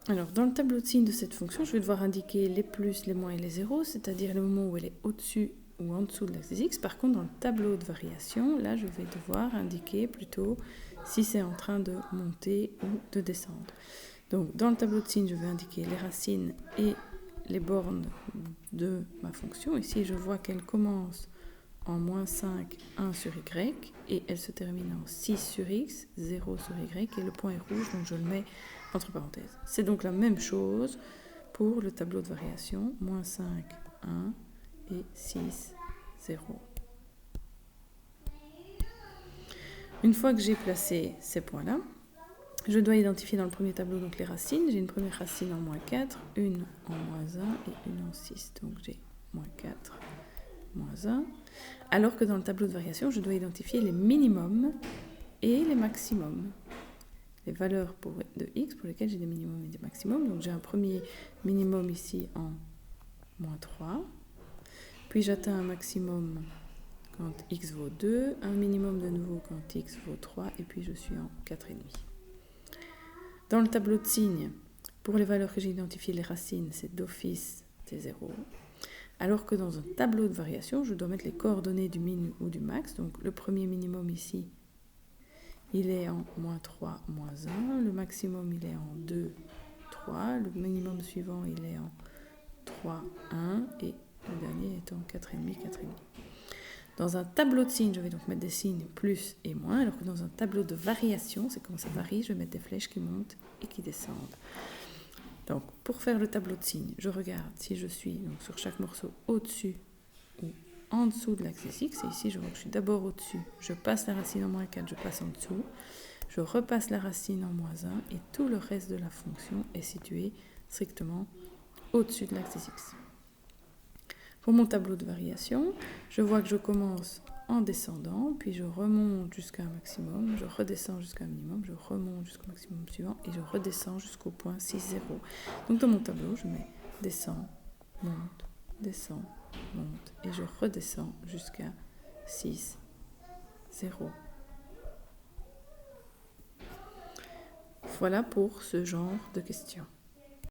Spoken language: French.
Alors, dans le tableau de signes de cette fonction, je vais devoir indiquer les plus, les moins et les zéros, c'est-à-dire le moment où elle est au-dessus ou en dessous de l'axe des x. Par contre, dans le tableau de variation, là, je vais devoir indiquer plutôt si c'est en train de monter ou de descendre. Donc, dans le tableau de signes, je vais indiquer les racines et les bornes de ma fonction. Ici, je vois qu'elle commence en moins 5, 1 sur y, et elle se termine en 6 sur x, 0 sur y, et le point est rouge, donc je le mets entre parenthèses. C'est donc la même chose pour le tableau de variation, moins 5, 1 et 6, 0. Une fois que j'ai placé ces points-là, je dois identifier dans le premier tableau donc les racines. J'ai une première racine en moins 4, une en moins 1 et une en 6. Donc j'ai moins 4, moins 1. Alors que dans le tableau de variation, je dois identifier les minimums et les maximums. Les valeurs de x pour lesquelles j'ai des minimums et des maximums. Donc j'ai un premier minimum ici en moins 3. Puis j'atteins un maximum quand x vaut 2, un minimum de nouveau quand x vaut 3, et puis je suis en 4,5. Dans le tableau de signes, pour les valeurs que j'ai identifiées, les racines, c'est d'office des 0. Alors que dans un tableau de variation, je dois mettre les coordonnées du min ou du max. Donc le premier minimum ici, il est en moins 3, moins 1. Le maximum, il est en 2, 3. Le minimum suivant, il est en 3, 1. Et le dernier est en 4,5, 4,5. Dans un tableau de signes, je vais donc mettre des signes plus et moins, alors que dans un tableau de variation, c'est comme ça varie, je vais mettre des flèches qui montent et qui descendent. Donc, pour faire le tableau de signes, je regarde si je suis donc, sur chaque morceau au-dessus ou en dessous de l'axe des x. Et ici, je vois que je suis d'abord au-dessus. Je passe la racine en moins 4, je passe en dessous. Je repasse la racine en moins 1 et tout le reste de la fonction est situé strictement au-dessus de l'axe des x. Pour mon tableau de variation, je vois que je commence en descendant, puis je remonte jusqu'à un maximum, je redescends jusqu'à un minimum, je remonte jusqu'au maximum suivant et je redescends jusqu'au point 6, 0. Donc dans mon tableau, je mets descend, monte, et je redescends jusqu'à 6, 0. Voilà pour ce genre de questions.